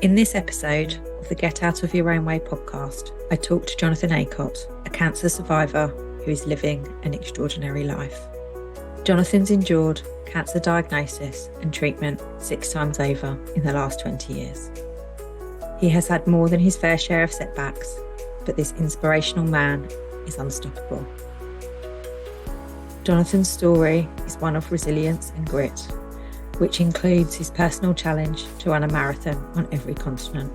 In this episode of the Get Out of Your Own Way podcast, I talk to Jonathan Acott, a cancer survivor who is living an extraordinary life. Jonathan's endured cancer diagnosis and treatment 6 times over in the last 20 years. He has had more than his fair share of setbacks, but this inspirational man is unstoppable. Jonathan's story is one of resilience and grit, which includes his personal challenge to run a marathon on every continent.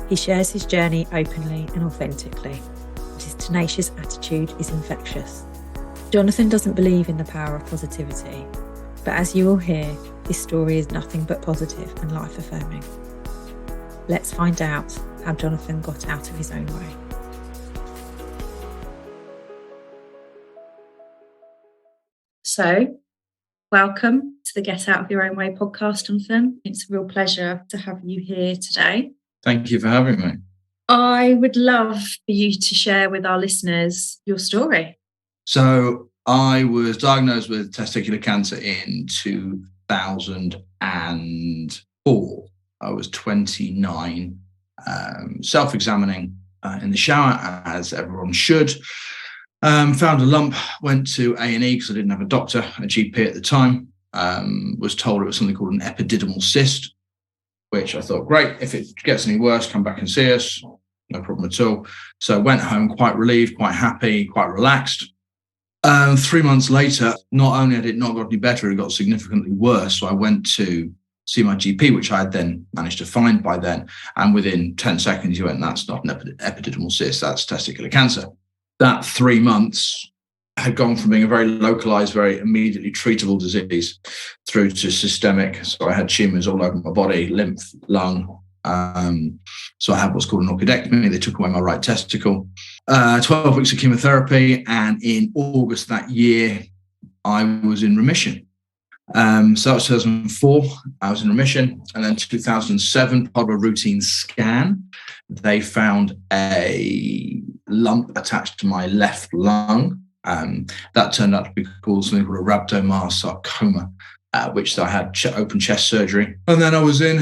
He shares his journey openly and authentically, and his tenacious attitude is infectious. Jonathan doesn't believe in the power of positivity, but as you will hear, his story is nothing but positive and life-affirming. Let's find out how Jonathan got out of his own way. So, welcome to the Get Out of Your Own Way podcast, Jonathan. It's a real pleasure to have you here today. Thank you for having me. I would love for you to share with our listeners your story. So I was diagnosed with testicular cancer in 2004. I was 29, self-examining in the shower, as everyone should. Found a lump, went to A&E because I didn't have a doctor, a GP at the time. Was told it was something called an epididymal cyst, which I thought, great, if it gets any worse, come back and see us. No problem at all. So I went home quite relieved, quite happy, quite relaxed. 3 months later, not only had it not got any better, it got significantly worse. So I went to see my GP, which I had then managed to find by then. And within 10 seconds, he went, that's not an epididymal cyst, that's testicular cancer. That 3 months had gone from being a very localized, very immediately treatable disease through to systemic. So I had tumors all over my body, lymph, lung. So I had what's called an orchidectomy. They took away my right testicle. 12 weeks of chemotherapy. And in August that year, I was in remission. So that was 2004. I was in remission. And then 2007, part of a routine scan, they found a lump attached to my left lung. That turned out to be called something called a rhabdomyosarcoma, which I had open chest surgery. And then I was in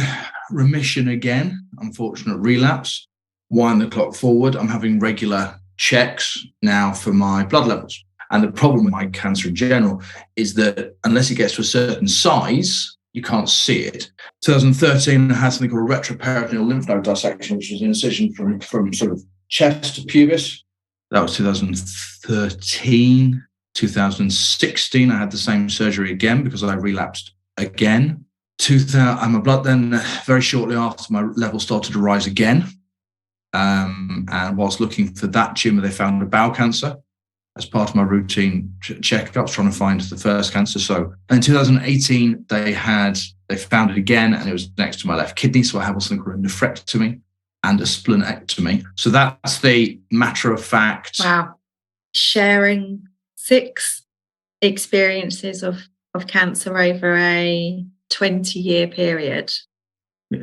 remission again, unfortunate relapse. Wind the clock forward. I'm having regular checks now for my blood levels. And the problem with my cancer in general is that unless it gets to a certain size, you can't see it. 2013, I had something called a retroperitoneal lymph node dissection, which is an incision from sort of chest to pubis. That was 2013. 2016, I had the same surgery again because I relapsed again. My blood then, very shortly after, my level started to rise again. And whilst looking for that tumour, they found a bowel cancer as part of my routine checkups, trying to find the first cancer. So in 2018, they found it again, and it was next to my left kidney. So I had something called a nephrectomy and a splenectomy. So that's the matter of fact. Wow. Sharing 6 experiences of cancer over a 20-year period.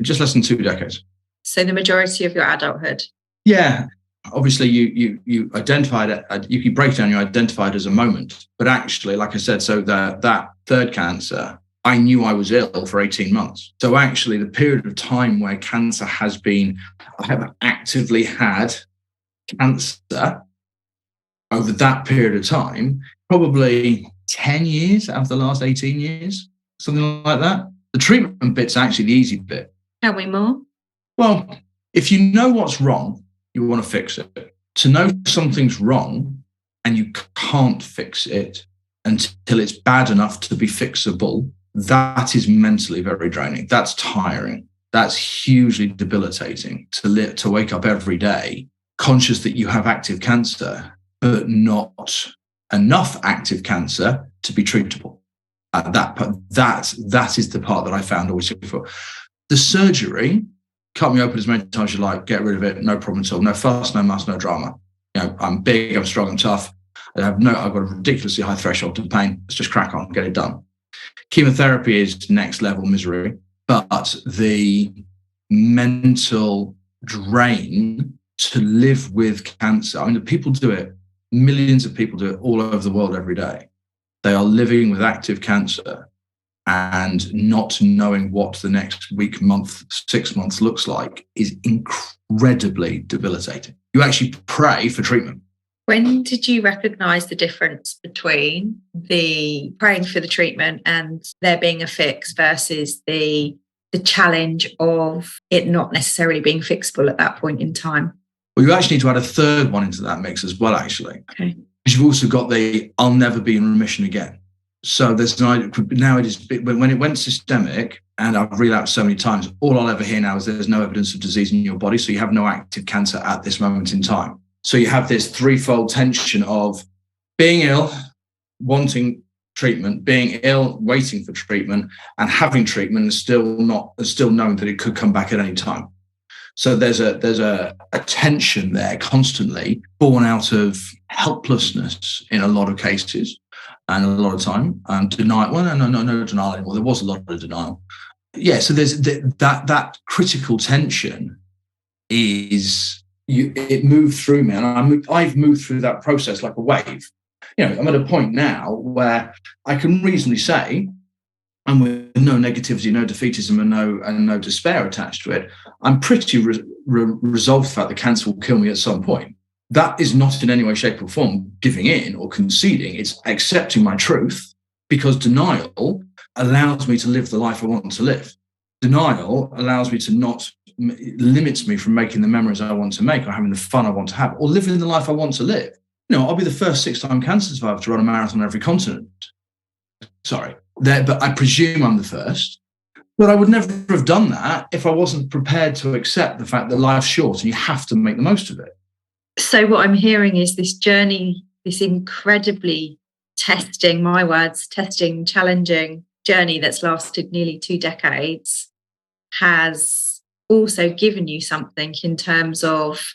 Just less than 2 decades. So the majority of your adulthood. Yeah. Obviously, you identified it. You break down, you identified as a moment. But actually, like I said, so that third cancer, I knew I was ill for 18 months. So actually, the period of time where cancer has been, I have actively had cancer over that period of time, probably 10 years out of the last 18 years, something like that. The treatment bit's actually the easy bit. Tell me more. Well, if you know what's wrong, you want to fix it. To know something's wrong and you can't fix it until it's bad enough to be fixable, that is mentally very draining. That's tiring. That's hugely debilitating to wake up every day conscious that you have active cancer, but not enough active cancer to be treatable. That is the part that I found always difficult. The surgery, cut me open as many times as you like, get rid of it, no problem at all. No fuss, no muss, no drama. I'm big, I'm strong, I'm tough. I've got a ridiculously high threshold to pain. Let's just crack on, get it done. Chemotherapy is next level misery, but the mental drain to live with cancer, I mean, the people do it, millions of people do it all over the world every day. They are living with active cancer and not knowing what the next week, month, 6 months looks like is incredibly debilitating. You actually pray for treatment. When did you recognise the difference between the praying for the treatment and there being a fix versus the challenge of it not necessarily being fixable at that point in time? Well, you actually need to add a third one into that mix as well, actually. Okay. Because you've also got the I'll never be in remission again. So there's now it is when it went systemic, and I've relapsed so many times, all I'll ever hear now is there's no evidence of disease in your body, so you have no active cancer at this moment in time. So you have this threefold tension of being ill, wanting treatment, being ill, waiting for treatment, and having treatment and still knowing that it could come back at any time. So there's a tension there constantly, born out of helplessness in a lot of cases, and a lot of time, denial. Well, no denial anymore. There was a lot of denial. Yeah. So there's that critical tension it moved through me, and I've moved through that process like a wave. I'm at a point now where I can reasonably say, and with no negativity, no defeatism, and no despair attached to it, I'm pretty resolved the fact that cancer will kill me at some point. That is not in any way, shape, or form giving in or conceding. It's accepting my truth, because denial allows me to live the life I want to live. Denial allows me to not limits me from making the memories I want to make, or having the fun I want to have, or living the life I want to live. I'll be the first 6-time cancer survivor to run a marathon on every continent. Sorry, but I presume I'm the first. But I would never have done that if I wasn't prepared to accept the fact that life's short and you have to make the most of it. So what I'm hearing is this journey, this incredibly testing, challenging journey that's lasted nearly 2 decades, has also given you something in terms of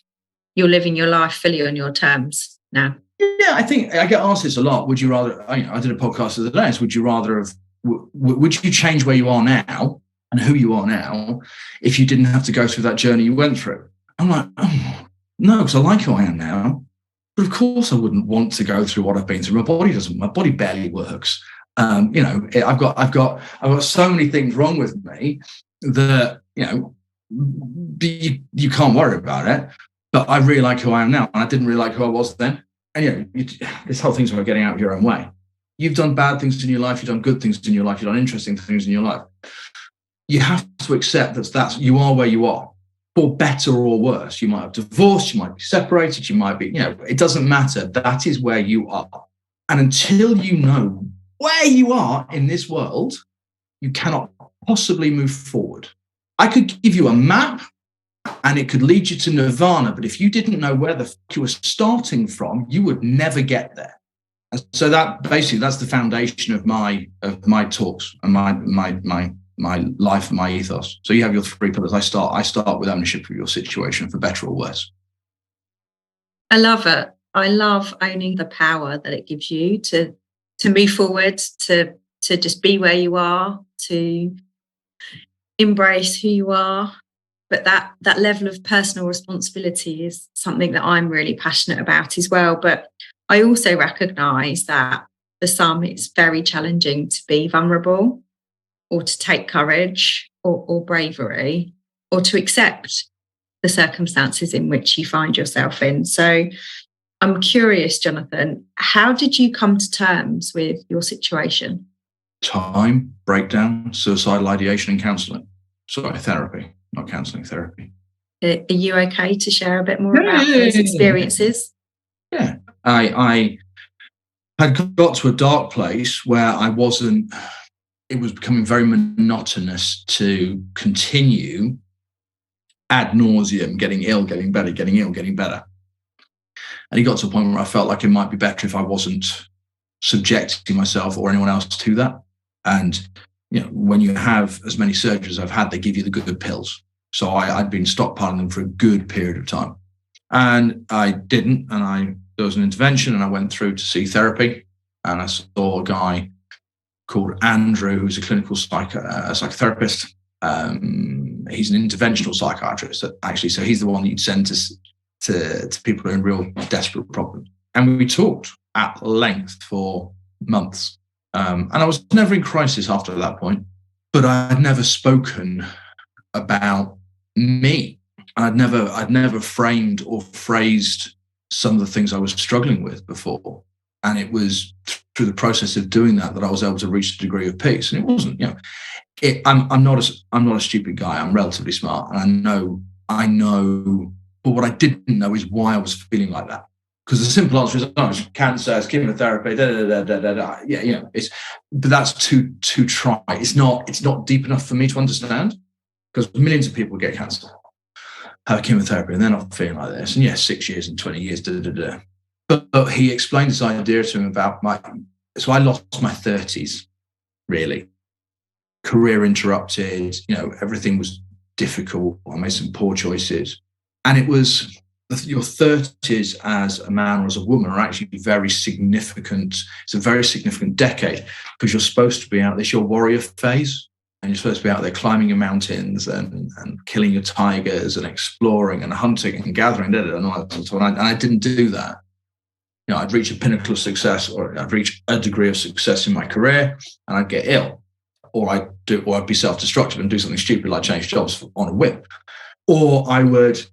you're living your life fully on your terms now. Yeah, I think I get asked this a lot. Would you rather, I did a podcast the other day, would you rather have, would you change where you are now and who you are now if you didn't have to go through that journey you went through? I'm like, oh, no, because I like who I am now. But of course I wouldn't want to go through what I've been through. My body barely works. I've got so many things wrong with me that, you can't worry about it. But I really like who I am now, and I didn't really like who I was then. And this whole thing's about getting out of your own way. You've done bad things in your life, you've done good things in your life, you've done interesting things in your life. You have to accept that you are where you are, for better or worse. You might have divorced, you might be separated, you might be, it doesn't matter. That is where you are. And until you know where you are in this world, you cannot possibly move forward. I could give you a map and it could lead you to nirvana, but if you didn't know where the fuck you were starting from, you would never get there. And so that's the foundation of my talks and my life and my ethos. So you have your 3 pillars. I start with ownership of your situation, for better or worse. I love it. I love owning the power that it gives you to move forward, to just be where you are, to embrace who you are. But that level of personal responsibility is something that I'm really passionate about as well. But I also recognise that for some it's very challenging to be vulnerable, or to take courage or bravery, or to accept the circumstances in which you find yourself in. So I'm curious, Jonathan, how did you come to terms with your situation? Time, breakdown, suicidal ideation, and counselling. Sorry, therapy, not counselling, therapy. Are you okay to share a bit more about those experiences? Yeah. I had got to a dark place where it was becoming very monotonous to continue ad nauseum, getting ill, getting better, getting ill, getting better. And it got to a point where I felt like it might be better if I wasn't subjecting myself or anyone else to that. And when you have as many surgeries as I've had, they give you the good pills. So I'd been stockpiling them for a good period of time. And I didn't. And there was an intervention, and I went through to see therapy. And I saw a guy called Andrew, who's a clinical psychotherapist. He's an interventional psychiatrist, actually. So he's the one that you'd send to people who are in real desperate problems. And we talked at length for months. And I was never in crisis after that point, but I had never spoken about me. I'd never framed or phrased some of the things I was struggling with before. And it was through the process of doing that I was able to reach a degree of peace. And it wasn't, I'm not a stupid guy. I'm relatively smart, and I know. But what I didn't know is why I was feeling like that. Because the simple answer is, it's cancer, it's chemotherapy, Yeah, but that's too try. It's not deep enough for me to understand. Because millions of people get cancer, have chemotherapy, and they're not feeling like this. And yes, 6 years and 20 years, But he explained this idea to him about so I lost my 30s, really. Career interrupted, everything was difficult. I made some poor choices. And it was your 30s as a man or as a woman are actually very significant. It's a very significant decade because you're supposed to be out this your warrior phase. And you're supposed to be out there climbing your mountains and killing your tigers and exploring and hunting and gathering and all that sort of. And I didn't do that. I'd reach a pinnacle of success, or I'd reach a degree of success in my career, and I'd get ill, or I'd be self-destructive and do something stupid like change jobs on a whim, or I would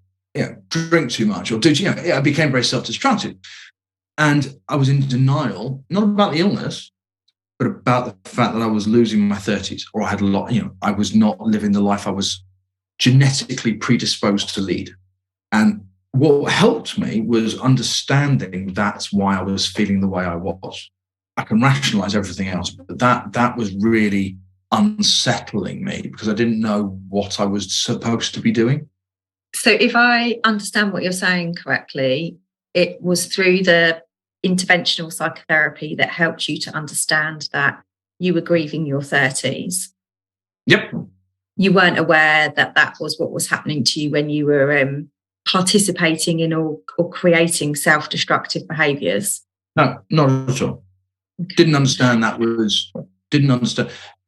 drink too much, or I became very self-destructive, and I was in denial, not about the illness, but about the fact that I was losing my 30s, or I had a lot, I was not living the life I was genetically predisposed to lead. And what helped me was understanding that's why I was feeling the way I was. I can rationalize everything else, but that was really unsettling me because I didn't know what I was supposed to be doing. So if I understand what you're saying correctly, it was through the interventional psychotherapy that helped you to understand that you were grieving your 30s. Yep. You weren't aware that was what was happening to you when you were participating in or creating self-destructive behaviours. No, not at all. Okay. Didn't understand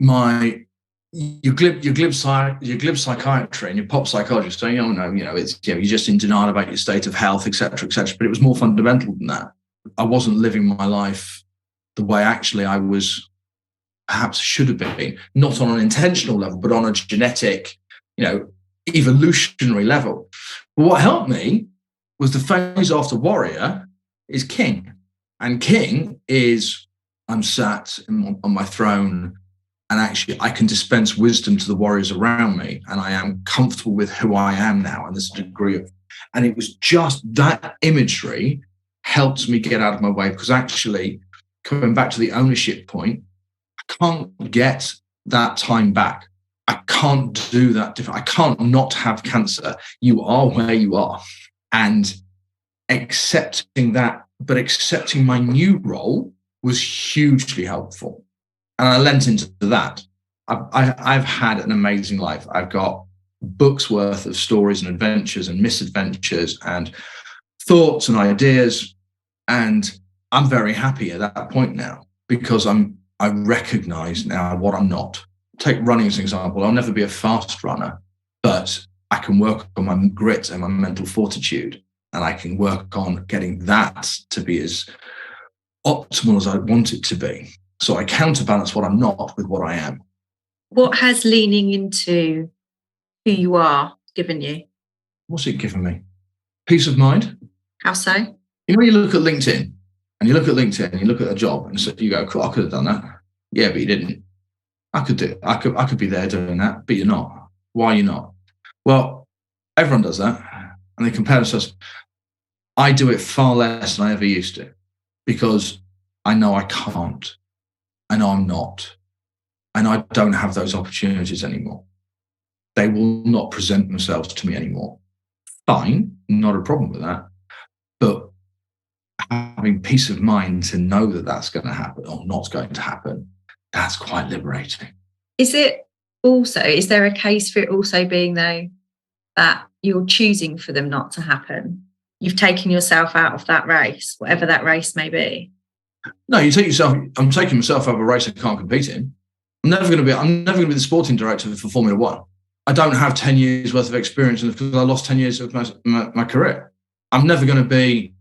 my your glib psychiatry and your pop psychologist saying, it's you're just in denial about your state of health, etc., etc. But it was more fundamental than that. I wasn't living my life the way actually I was perhaps should have been, not on an intentional level, but on a genetic, evolutionary level. But what helped me was the phase after warrior is king. And king is I'm sat on my throne, and actually I can dispense wisdom to the warriors around me, and I am comfortable with who I am now. And there's a degree of, and it was just that imagery helped me get out of my way, because actually coming back to the ownership point, I can't get that time back. I can't do that different. I can't not have cancer. You are where you are. And accepting that, but accepting my new role was hugely helpful. And I lent into that. I've had an amazing life. I've got books worth of stories and adventures and misadventures and thoughts and ideas. And I'm very happy at that point now, because I recognize now what I'm not. Take running as an example. I'll never be a fast runner, but I can work on my grit and my mental fortitude, and I can work on getting that to be as optimal as I want it to be. So I counterbalance what I'm not with what I am. What has leaning into who you are given you? What's it given me? Peace of mind. How so? When you look at LinkedIn and you look at a job and so you go, cool, I could have done that. Yeah, but you didn't. I could be there doing that, but you're not. Why are you not? Well, everyone does that, and they compare themselves. I do it far less than I ever used to, because I know I can't. I know I'm not. And I don't have those opportunities anymore. They will not present themselves to me anymore. Fine, not a problem with that. But having peace of mind to know that that's going to happen or not going to happen, that's quite liberating. Is there a case for it also being, though, that you're choosing for them not to happen? You've taken yourself out of that race, whatever that race may be. No, I'm taking myself out of a race I can't compete in. I'm never going to be the sporting director for Formula One. I don't have 10 years worth of experience because I lost 10 years of my career. I'm never going to be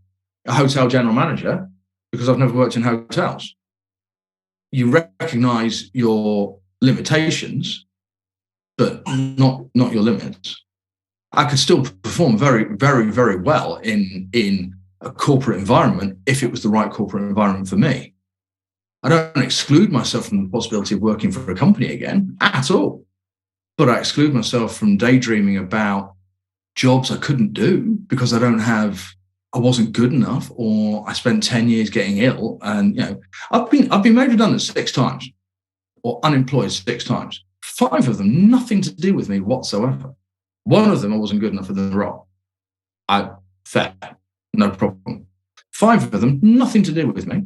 a hotel general manager because I've never worked in hotels. you recognize your limitations, but not your limits. I could still perform very, very, very well in a corporate environment if it was the right corporate environment for me. I don't exclude myself from the possibility of working for a company again at all, but I exclude myself from daydreaming about jobs I couldn't do because I wasn't good enough, or I spent 10 years getting ill. And I've been made redundant 6 times or unemployed 6 times. 5 of them, nothing to do with me whatsoever. 1 of them, I wasn't good enough for the role. Fair, no problem. 5 of them, nothing to do with me.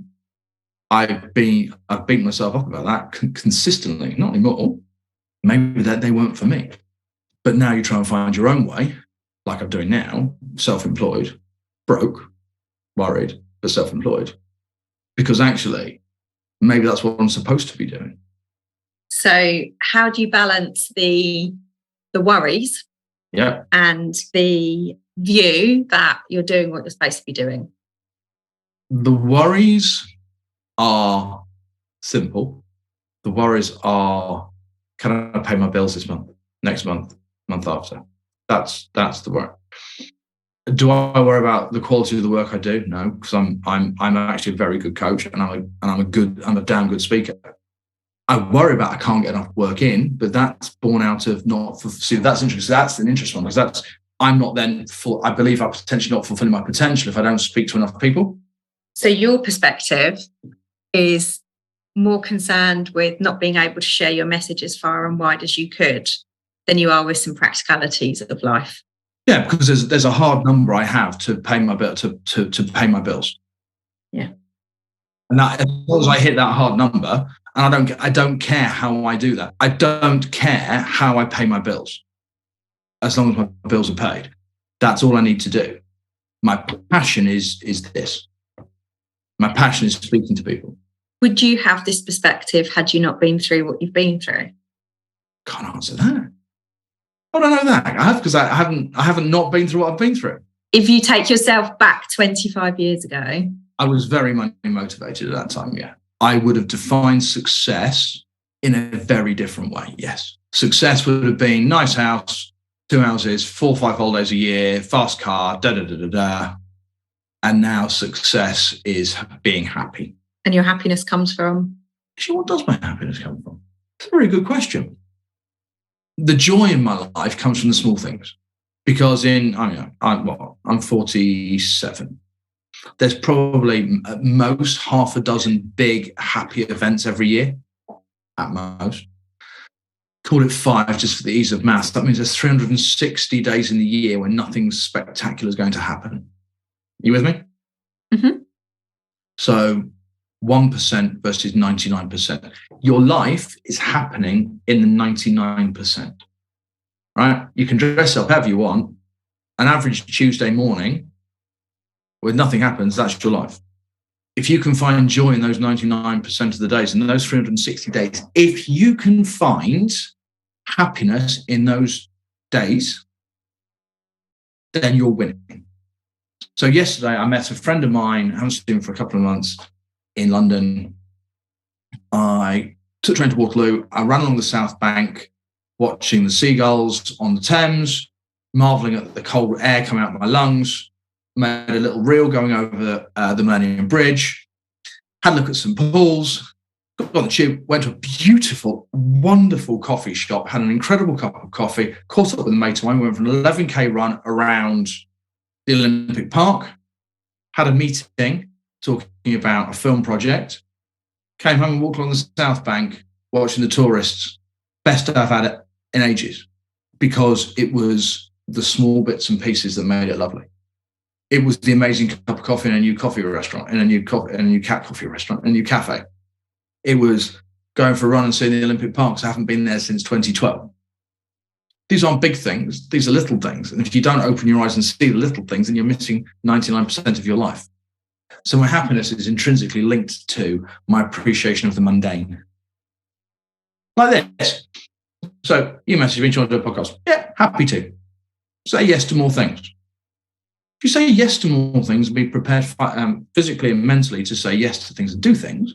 I've beaten myself up about that consistently. Not anymore. Maybe that they weren't for me. But now you try and find your own way, like I'm doing now, self-employed, broke, worried, but self-employed, because actually, maybe that's what I'm supposed to be doing. So how do you balance the worries and the view that you're doing what you're supposed to be doing? The worries are simple. The worries are, can I pay my bills this month, next month, month after? That's the worry. Do I worry about the quality of the work I do? No, because I'm actually a very good coach, and I'm a damn good speaker. I worry about I can't get enough work in, but that's born out of that's interesting. That's an interesting one, because I'm not then full. I believe I'm potentially not fulfilling my potential if I don't speak to enough people. So your perspective is more concerned with not being able to share your message as far and wide as you could than you are with some practicalities of life. Yeah, because there's a hard number I have to pay my bill to pay my bills. Yeah, and that, as long as I hit that hard number, and I don't care how I do that. I don't care how I pay my bills, as long as my bills are paid. That's all I need to do. My passion is this. My passion is speaking to people. Would you have this perspective had you not been through what you've been through? Can't answer that. I don't know that. I have, because I haven't not been through what I've been through. If you take yourself back 25 years ago. I was very money motivated at that time, yeah. I would have defined success in a very different way, yes. Success would have been nice house, 2 houses, 4 or 5 holidays a year, fast car, da-da-da-da-da. And now success is being happy. And your happiness comes from? Actually, what does my happiness come from? It's a very good question. The joy in my life comes from the small things, because I'm 47. There's probably at most half a dozen big happy events every year, at most. Call it 5 just for the ease of maths. That means there's 360 days in the year when nothing spectacular is going to happen. You with me? Mm-hmm. So 1% versus 99%. Your life is happening in the 99%, right? You can dress up however you want. An average Tuesday morning where nothing happens, that's your life. If you can find joy in those 99% of the days, in those 360 days, if you can find happiness in those days, then you're winning. So yesterday I met a friend of mine, I haven't seen him for a couple of months, in London. I took a train to Waterloo. I ran along the South Bank, watching the seagulls on the Thames, marveling at the cold air coming out of my lungs. Made a little reel going over the Millennium Bridge. Had a look at St Paul's. Got on the tube. Went to a beautiful, wonderful coffee shop. Had an incredible cup of coffee. Caught up with a mate of mine. Went for an 11K run around the Olympic Park. Had a meeting talking about a film project. Came home and walked along the South Bank watching the tourists. Best I've had it in ages, because it was the small bits and pieces that made it lovely. It was the amazing cup of coffee in a new coffee restaurant, in a new cat coffee restaurant, in a new cafe. It was going for a run and seeing the Olympic Parks. I haven't been there since 2012. These aren't big things. These are little things. And if you don't open your eyes and see the little things, then you're missing 99% of your life. So my happiness is intrinsically linked to my appreciation of the mundane. Like this. So you message me, do you want to do a podcast? Yeah, happy to. Say yes to more things. If you say yes to more things and be prepared physically and mentally to say yes to things and do things,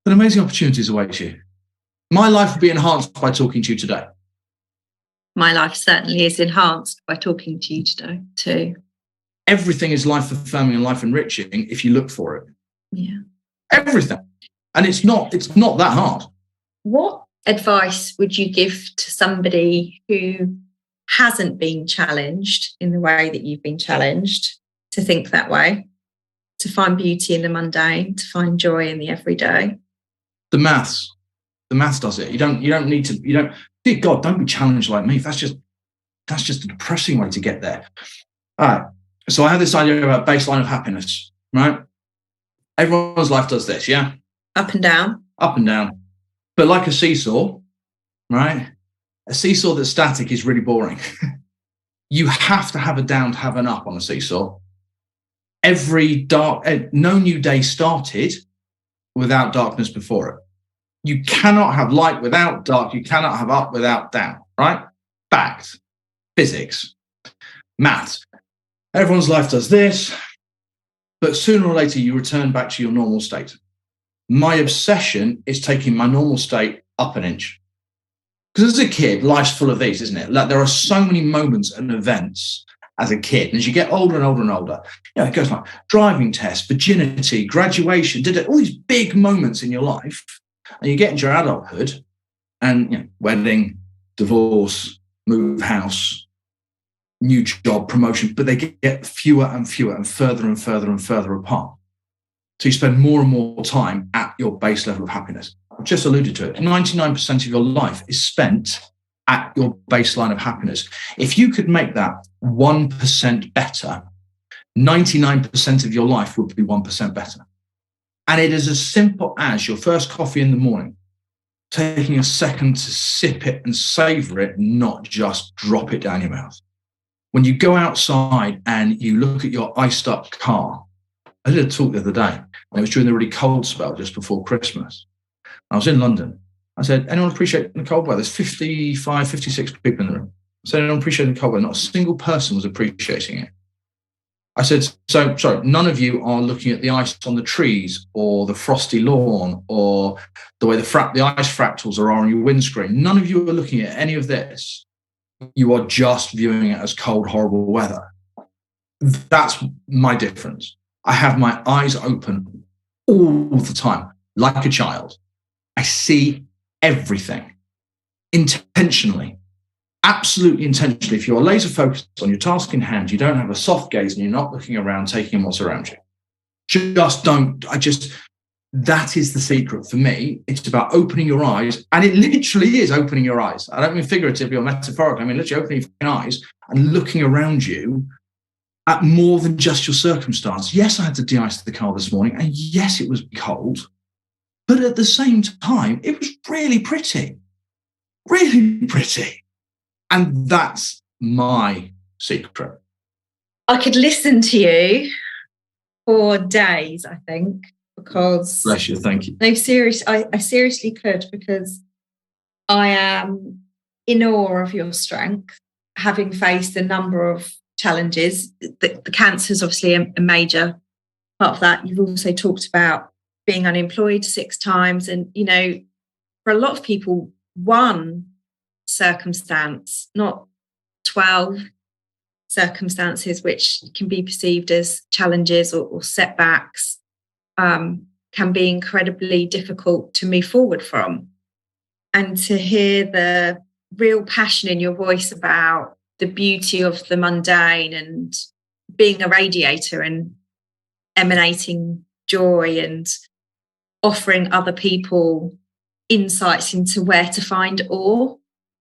then amazing opportunities await you. My life will be enhanced by talking to you today. My life certainly is enhanced by talking to you today too. Everything is life affirming and life enriching if you look for it. Yeah. Everything. And it's not that hard. What advice would you give to somebody who hasn't been challenged in the way that you've been challenged to think that way, to find beauty in the mundane, to find joy in the everyday? The maths does it. You don't need to, dear God, don't be challenged like me. That's just a depressing way to get there. All right. So I have this idea about baseline of happiness, right? Everyone's life does this, yeah? Up and down. Up and down. But like a seesaw, right? A seesaw that's static is really boring. You have to have a down to have an up on a seesaw. No new day started without darkness before it. You cannot have light without dark. You cannot have up without down, right? Fact, physics, maths. Everyone's life does this, but sooner or later you return back to your normal state. My obsession is taking my normal state up an inch. Because as a kid, life's full of these, isn't it? Like there are so many moments and events as a kid. And as you get older and older and older, it goes like driving test, virginity, graduation, all these big moments in your life. And you get into your adulthood and wedding, divorce, move house, new job, promotion, but they get fewer and fewer and further and further and further apart. So you spend more and more time at your base level of happiness. I've just alluded to it. 99% of your life is spent at your baseline of happiness. If you could make that 1% better, 99% of your life would be 1% better. And it is as simple as your first coffee in the morning, taking a second to sip it and savor it, not just drop it down your mouth. When you go outside and you look at your iced up car, I did a talk the other day, and it was during the really cold spell just before Christmas. I was in London. I said, anyone appreciate the cold weather? There's 55, 56 people in the room. I said, anyone appreciate the cold weather? Not a single person was appreciating it. I said, so sorry, none of you are looking at the ice on the trees or the frosty lawn or the way the ice fractals are on your windscreen. None of you are looking at any of this. You are just viewing it as cold, horrible weather. That's my difference. I have my eyes open all the time, like a child. I see everything intentionally, absolutely intentionally. If you're laser focused on your task in hand, you don't have a soft gaze and you're not looking around, taking in what's around you. That is the secret for me. It's about opening your eyes, and it literally is opening your eyes. I don't mean figuratively or metaphorically. I mean literally opening your eyes and looking around you at more than just your circumstance. Yes, I had to de-ice the car this morning, and yes, it was cold, but at the same time, it was really pretty, really pretty. And that's my secret. I could listen to you for days, I think, because bless you, thank you. No, I seriously could, because I am in awe of your strength, having faced a number of challenges. The cancer is obviously a major part of that. You've also talked about being unemployed 6 times, and for a lot of people, one circumstance, not 12 circumstances which can be perceived as challenges or setbacks, can be incredibly difficult to move forward from. And to hear the real passion in your voice about the beauty of the mundane and being a radiator and emanating joy and offering other people insights into where to find awe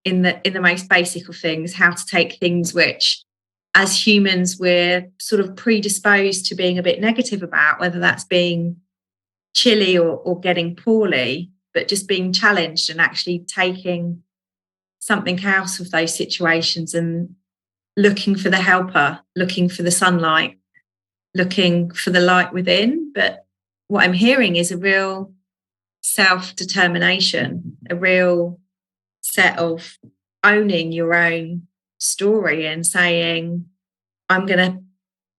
in the most basic of things, how to take things which as humans we're sort of predisposed to being a bit negative about, whether that's being chilly or getting poorly, but just being challenged and actually taking something out of those situations and looking for the helper, looking for the sunlight, looking for the light within. But what I'm hearing is a real self-determination, a real set of owning your own story and saying, I'm going to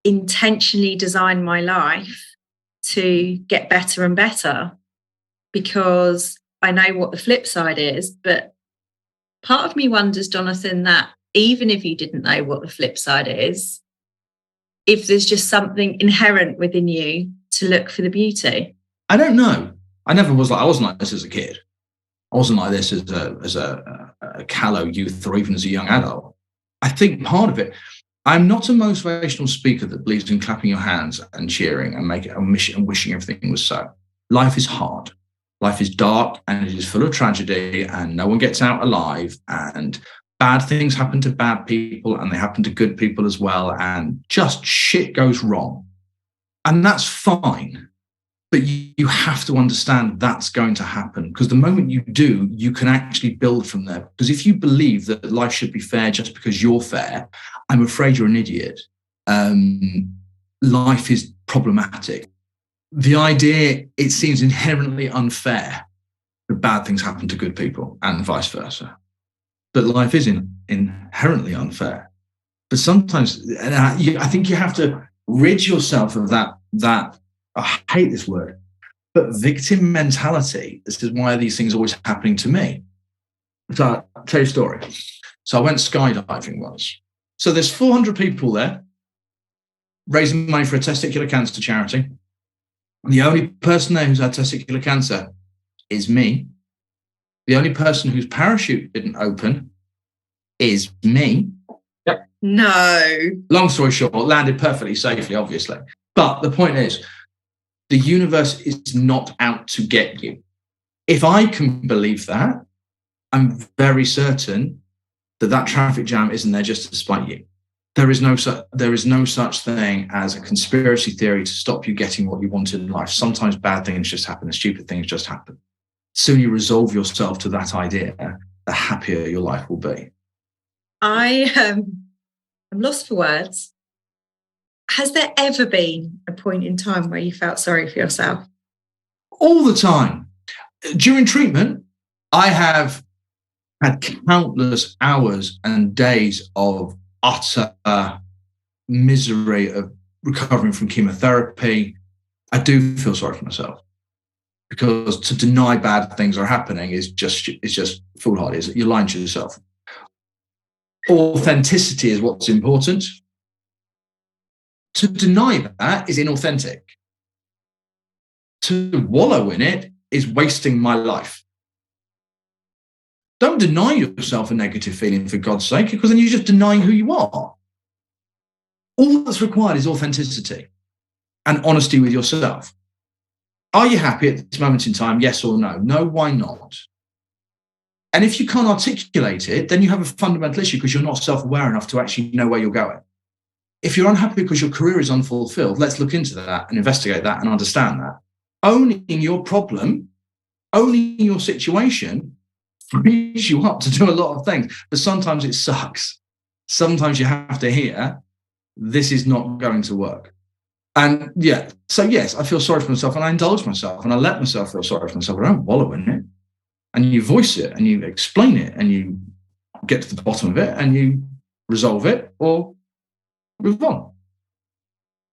intentionally design my life to get better and better. because I know what the flip side is. But part of me wonders, Jonathan, that even if you didn't know what the flip side is, if there's just something inherent within you to look for the beauty. I don't know. I wasn't like this as a kid. I wasn't like this as a callow youth or even as a young adult. I think part of it, I'm not a motivational speaker that believes in clapping your hands and cheering and wishing everything was so. Life is hard. Life is dark and it is full of tragedy and no one gets out alive and bad things happen to bad people and they happen to good people as well, and just shit goes wrong. And that's fine. But you have to understand that's going to happen, because the moment you do, you can actually build from there. Because if you believe that life should be fair just because you're fair, I'm afraid you're an idiot. Life is problematic. The idea, it seems inherently unfair that bad things happen to good people and vice versa. But life is inherently unfair. But sometimes, and I think you have to rid yourself of that, I hate this word, but victim mentality. This is why these things are always happening to me. So I'll tell you a story. So I went skydiving once. So there's 400 people there raising money for a testicular cancer charity. And the only person there who's had testicular cancer is me. The only person whose parachute didn't open is me. Yep. No. Long story short, landed perfectly safely, obviously. But the point is, the universe is not out to get you. If I can believe that, I'm very certain that traffic jam isn't there just to spite you. There is no such thing as a conspiracy theory to stop you getting what you want in life. Sometimes bad things just happen and stupid things just happen. The sooner you resolve yourself to that idea, the happier your life will be. I'm lost for words. Has there ever been a point in time where you felt sorry for yourself? All the time. During treatment, I have had countless hours and days of utter misery of recovering from chemotherapy. I do feel sorry for myself, because to deny bad things are happening is just foolhardy. You're lying to yourself. Authenticity is what's important. To deny that is inauthentic. To wallow in it is wasting my life. Don't deny yourself a negative feeling, for God's sake, because then you're just denying who you are. All that's required is authenticity and honesty with yourself. Are you happy at this moment in time? Yes or no? No, why not? And if you can't articulate it, then you have a fundamental issue, because you're not self-aware enough to actually know where you're going. If you're unhappy because your career is unfulfilled, let's look into that and investigate that and understand that. Owning your problem, owning your situation, frees you up to do a lot of things. But sometimes it sucks. Sometimes you have to hear, this is not going to work. And yeah, so yes, I feel sorry for myself and I indulge myself and I let myself feel sorry for myself. I don't wallow in it. And you voice it and you explain it and you get to the bottom of it and you resolve it or move on.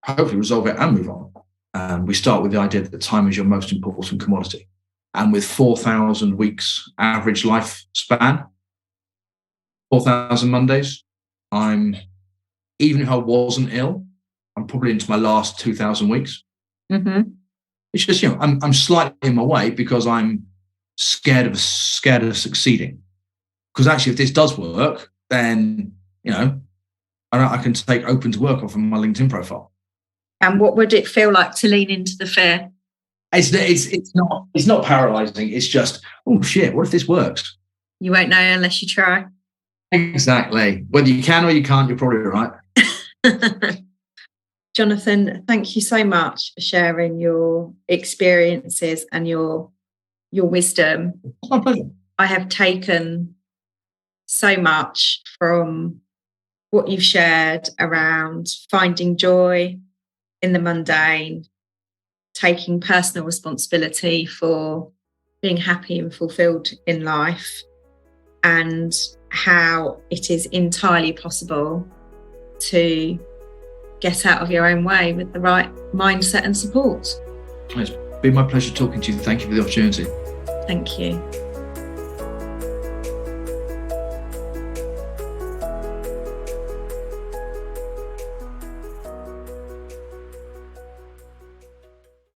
Hopefully resolve it and move on. We start with the idea that time is your most important commodity. And with 4,000 weeks average lifespan, 4,000 Mondays, even if I wasn't ill, I'm probably into my last 2,000 weeks. Mm-hmm. It's just, I'm slightly in my way because I'm scared of succeeding. Because actually, if this does work, then, I can take open to work off of my LinkedIn profile. And what would it feel like to lean into the fear? It's not paralyzing. It's just, oh shit, what if this works? You won't know unless you try. Exactly. Whether you can or you can't, you're probably right. Jonathan, thank you so much for sharing your experiences and your wisdom. It's my pleasure. I have taken so much from what you've shared around finding joy in the mundane, taking personal responsibility for being happy and fulfilled in life, and how it is entirely possible to get out of your own way with the right mindset and support. It's Been my pleasure talking to you. Thank you for the opportunity. Thank you.